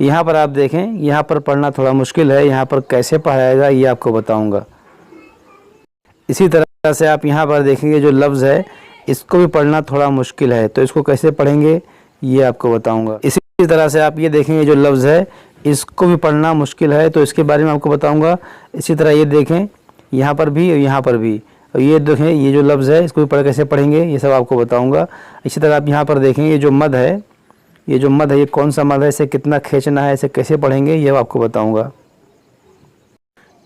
यहाँ पर आप देखें, यहाँ पर पढ़ना थोड़ा मुश्किल है, यहाँ पर कैसे पढ़ा जाएगा ये आपको बताऊँगा। इसी तरह से आप यहाँ पर देखेंगे जो लफ्ज़ है इसको भी पढ़ना थोड़ा मुश्किल है, तो इसको कैसे पढ़ेंगे ये आपको बताऊंगा। इसी तरह से आप ये देखेंगे जो लफ्ज़ है इसको भी पढ़ना मुश्किल है, तो इसके बारे में आपको बताऊंगा। इसी तरह ये देखें यहाँ पर भी और यहाँ पर भी, और ये देखें ये जो लफ्ज़ है इसको भी कैसे पढ़ेंगे ये सब आपको बताऊँगा। इसी तरह आप यहाँ पर देखेंगे ये जो मद है, ये जो मद है ये कौन सा मद है, इसे कितना खींचना है, इसे कैसे पढ़ेंगे ये आपको बताऊँगा।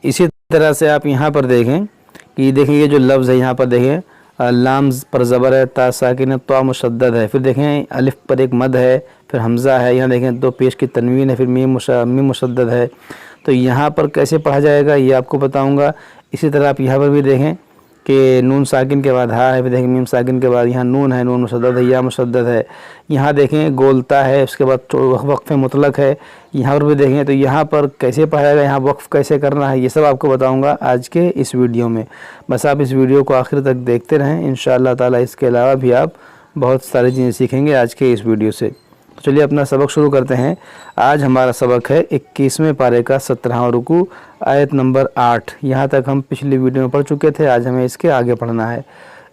इसी तरह से आप यहाँ पर देखें कि देखें ये जो लफ्ज़ है यहाँ पर देखें लाम पर ज़बर है, ता साकिन है, तो मुशद्दद है, फिर देखें अलिफ पर एक मद है, फिर हमज़ा है, यहाँ देखें दो पेश की तनवीन है, फिर मीम मुशद्दद है। तो यहाँ पर कैसे पढ़ा जाएगा ये आपको बताऊँगा। इसी तरह आप यहाँ पर भी देखें कि नून साकिन के बाद हा है, फिर देखें मीम साकिन के बाद यहाँ नून है, नून मुशद्दद है, या मुशद्दद है। यहाँ देखें गोलता है, उसके बाद वक्फ़ मुतलक है, यहाँ पर भी देखें। तो यहाँ पर कैसे पढ़ा जाएगा, यहाँ वक्फ़ कैसे करना है ये सब आपको बताऊँगा आज के इस वीडियो में। बस आप इस वीडियो को आखिर तक देखते रहें, इंशाअल्लाह ताला इसके अलावा भी आप बहुत सारी चीज़ें सीखेंगे आज के इस वीडियो से। तो चलिए अपना सबक शुरू करते हैं। आज हमारा सबक है 21वें पारे का 17वां रुकू, आयत नंबर 8। यहाँ तक हम पिछली वीडियो में पढ़ चुके थे, आज हमें इसके आगे पढ़ना है।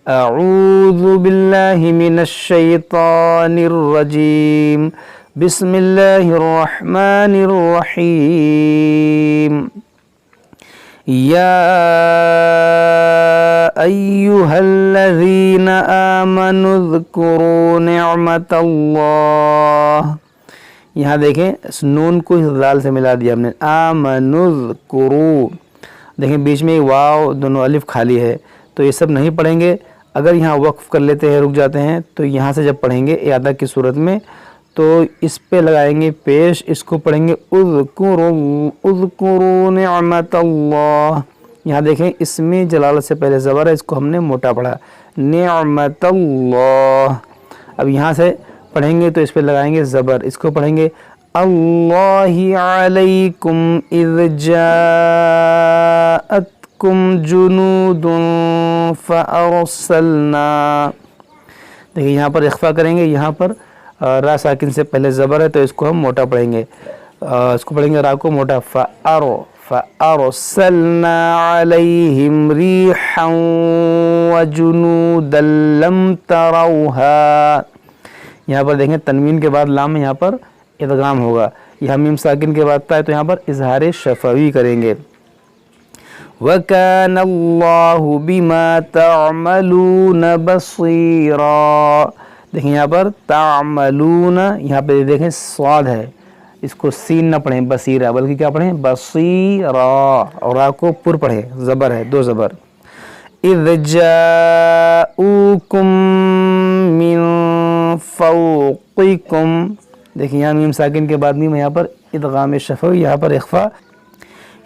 अऊज़ु बिल्लाहि मिनश शैतानिर रजीम, बिस्मिल्लाहिर रहमानिर रहीम। या अय्युहल्लज़ीना आमनु ज़्कुरू निअमतल्लाह। यहाँ देखें इस नून को इस दाल से मिला दिया हमने, आमनु ज़्कुरू। देखें बीच में वाव दोनों अलिफ खाली है, तो ये सब नहीं पढ़ेंगे। अगर यहाँ वक्फ़ कर लेते हैं, रुक जाते हैं, तो यहाँ से जब पढ़ेंगे इआदा की सूरत में तो इस पे लगाएंगे पेश, इसको पढ़ेंगे उज़्कुरू निअमतल्लाह। यहाँ देखें इसमें जलालत से पहले ज़बर है, इसको हमने मोटा पढ़ा निअमतल्लाह। अब यहाँ से पढ़ेंगे तो इस पे लगाएंगे ज़बर, इसको पढ़ेंगे अल्लाहि अलैकुम इज़ जाअतकुम जुनूदुन फ़अरसलना। देखिए यहाँ पर इख्फ़ा करेंगे, यहाँ पर रा साकिन से पहले ज़बर है तो इसको हम मोटा पढ़ेंगे, इसको पढ़ेंगे रा को मोटा फ़अरसलना अलैहिम रिहन व जुनूदन लम तरौहा। यहाँ पर देखें तनवीन के बाद लाम, यहाँ पर इदगाम होगा। यहाँ मीम साकिन के बाद है तो यहाँ पर इज़हार शफ़वी करेंगे। व कानल्लाहु बिमा तअमलून बसीरा। देखें यहाँ पर तामलून, यहाँ पे देखें स्वाद है, इसको सीन न पढ़ें बसीरा, बल्कि क्या पढ़ें बसीरा, और रा को पुर पढ़ें, ज़बर है, दो ज़बर। इज़ जाऊकुम मिन फ़ौक़िकुम। देखिए यहाँ मीम साकिन के बाद मीम, यहाँ पर इदगाम शफ़वी, यहाँ पर इख्फ़ा।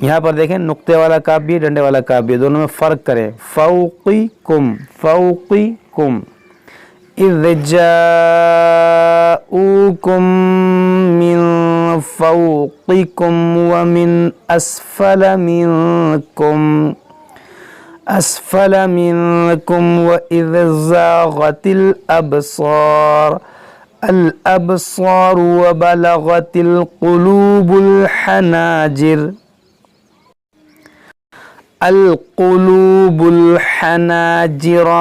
यहाँ पर देखें नुक्ते वाला काफ भी, डंडे वाला काफ भी, दोनों में फ़र्क करें। फ़ौक़िकुम, फ़ौक़िकुम। इज़ जाऊकुम मिन फ़ौक़िकुम व मिन अस्फ़ल मिनकुम व इज़ ज़ाग़तिल अबसार व बलग़तिल क़ुलूबुल हनाजिर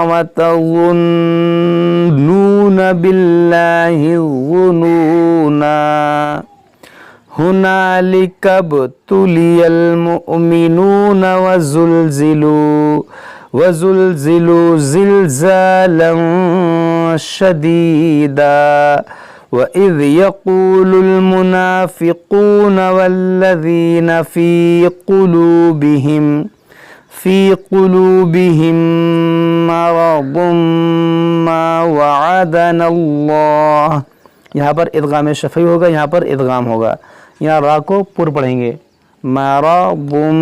व तज़ुन्नून बिल्लाहि ज़ुनूना हुनालिक इब्तुलियल मुअमिनून व ज़ुल्ज़िलू ज़िल्ज़ालन शदीदा। व इज़ यक़ूलुल मुनाफ़िक़ून वल्लज़ीन फ़ी क़ुलूबिहिम मरदुम मा वअदनल्लाह। यहाँ पर इदगाम शफ़ी होगा, यहाँ पर इदगाम होगा। यहाँ रा को पुर पढ़ेंगे, मरदुम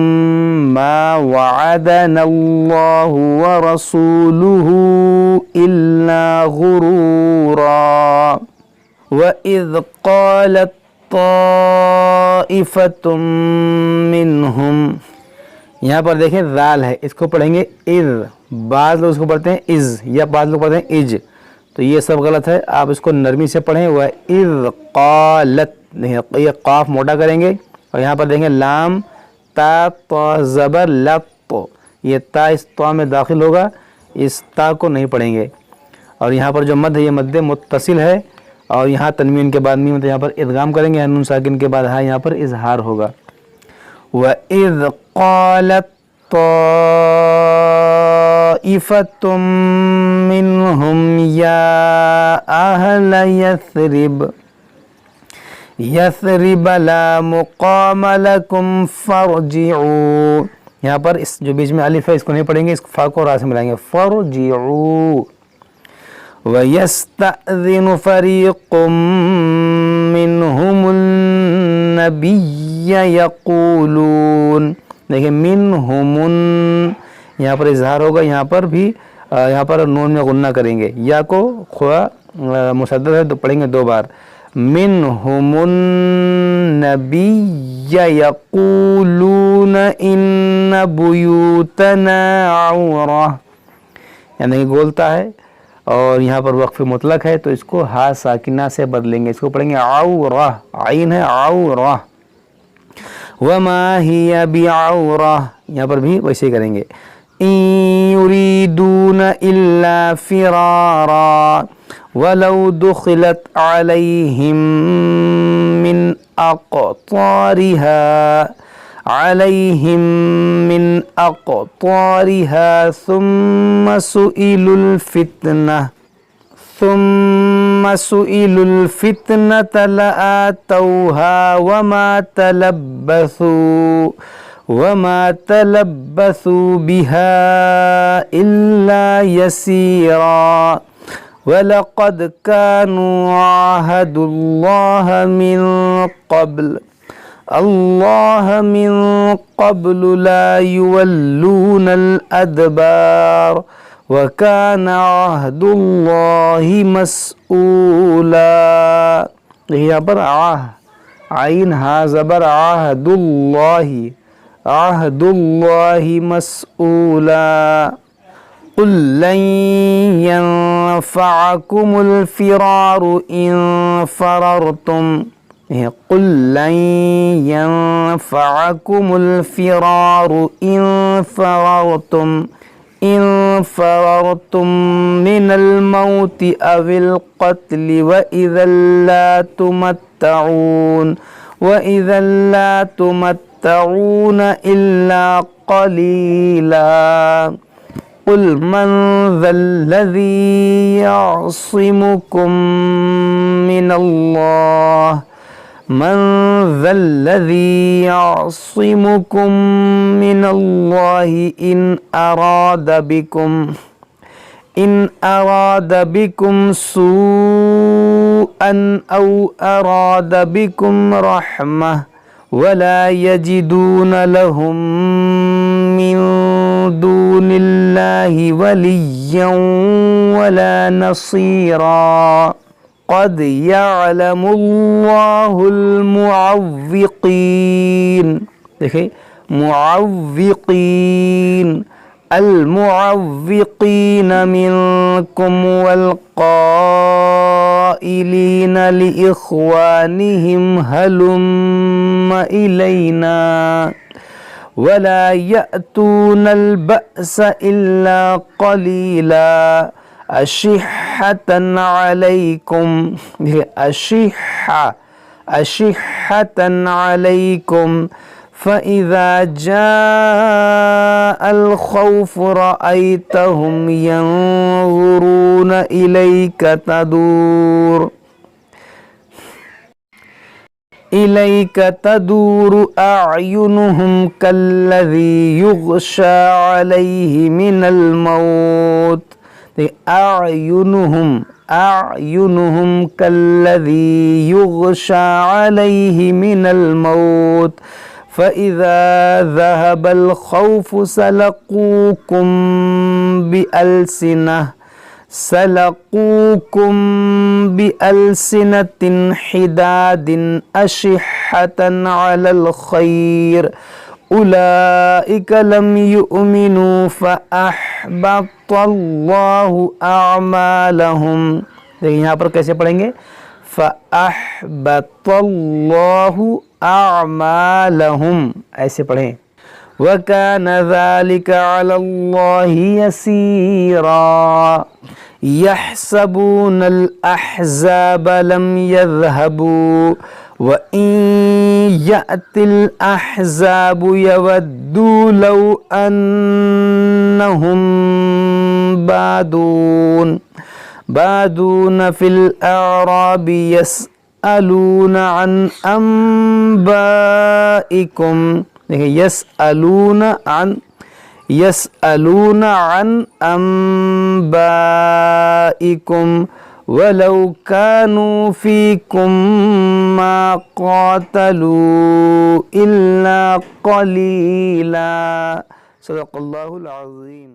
मा वअदनल्लाहु व रसूलुहु इल्ला गुरूरा। व इज़ क़ालत ताइफ़तुम मिनहुम। यहाँ पर देखें दाल है, इसको पढ़ेंगे इज़, बाद लोग इसको पढ़ते हैं इज़, या बाद लोग पढ़ते हैं इज। तो ये सब गलत है, आप इसको नरमी से पढ़ें। वह इज़ क़ालत, ये क़ाफ मोटा करेंगे और यहाँ पर देखेंगे लाम ता ता ज़बर लत, ये ता इस ता में दाखिल होगा, इस ता को नहीं पढ़ेंगे। और यहाँ पर जो मद है ये मद मुत्तसिल है और यहाँ तनवीन के बाद मीम, तो यहाँ पर इदगाम करेंगे, नून साकिन के बाद हाँ यहाँ पर इजहार होगा। व इज़ क़ालत ताइफ़तुम मिनहुम या अहल यस्रिब ला मुक़ाम लकुम फ़रजिऊ, यहाँ पर इस जो बीच में अलिफ है इसको नहीं पढ़ेंगे, इस फा को रा से मिलाएंगे, फ़रजिऊ। व यस्तअज़िनु फ़रीक़ुम मिनहुमुन नबिय्य यक़ूलून, देखिए मिनहुमुन यहाँ पर इजहार होगा, यहाँ पर भी यहाँ पर नून में गुन्ना करेंगे, या को खुआ मुशद्दद है तो पढ़ेंगे 2 बार, मिनहुमुन नबिय्य यक़ूलून इन्न बुयूतना औरा, यानी गोलता है और यहाँ पर वक्फ मुतलक है तो इसको हा साकिना से बदलेंगे, इसको पढ़ेंगे औरा, आइन है औरा। वमा हिया बिऔरा, यहाँ पर भी वैसे ही करेंगे। इन युरीदून इल्ला फिरारा वलौ दुखिलत अलैहिम मिन अक़तारिहा सुम्मा सुइलुल फितनत लआतौहा वमा तलब्बसू बिहा इल्ला यसीरा वलक़द कानू आहदुल्लाह मिन क़ब्ल ला युवल्लूनल अदबार वकाना अहदुल्लाहि मसऊला। यहाँ पर आइन हा ज़बर आहदुल्लाहि मसऊला। क़ुल लन यंफ़अकुमुल फ़िरारु इन फ़ररतुम, क़ुल लन यंफ़अकुमुल फ़िरारु इन फ़ररतुम मिनल मौति अविल क़त्लि व इज़न ला तुमत्तऊन इल्ला क़लीला। क़ुल मन ज़ल्लज़ी यअसिमुकुम मिनल्लाहि इन अराद बिकुम सूअन औ अराद बिकुम रहमह वला यजिदून लहुम मिन दूनिल्लाहि वलिय्यन वला नसीरा। क़द यअलमुल्लाहुल मुअव्विक़ीन, देखिए मुअव्विक़ीन अल-मुअव्विक़ीन मिनकुम वल क़ाइलीन लिइख़वानिहिम हलुम्म इलैना वला यअतूनल बअस इल्ला क़लीला अशिह्हतन अलैकुम फ़इज़ा जाअल ख़ौफ़ु रअयतहुम यंज़ुरून इलैक तदूरु अअयुनुहुम कल्लज़ी युग़शा अलैहि मिनल मौत, अअयुनुहुम कल्लज़ी युग़शा अलैहि मिनल मौत फ़इज़ा ज़हबल ख़ौफ़ु सलक़ूकुम बिअल्सिनतिन हिदादिन अशिह्हतन अलल ख़ैर उलाइका लम युमिनु फ़अहबतल्लाहु अअमालहुम। देखिए यहाँ पर कैसे पढ़ेंगे, फ़अहबतल्लाहु अअमालहुम, ऐसे पढ़ें। वकाना ज़ालिका अलल्लाहि यसीरा। यहसबूनल अहज़ाब लम यज़हबू व इन यअतिल अहज़ाबु यवद्दू लौ अन्नहुम बादून फिल अअराबि यसअलूना अन अंबाइकुम। देखिए यसअलूना अन अंबाइकुम वलौ कानू फीकुम मा क़ातलू इल्ला क़लीला। सदक़ल्लाहुल अज़ीम।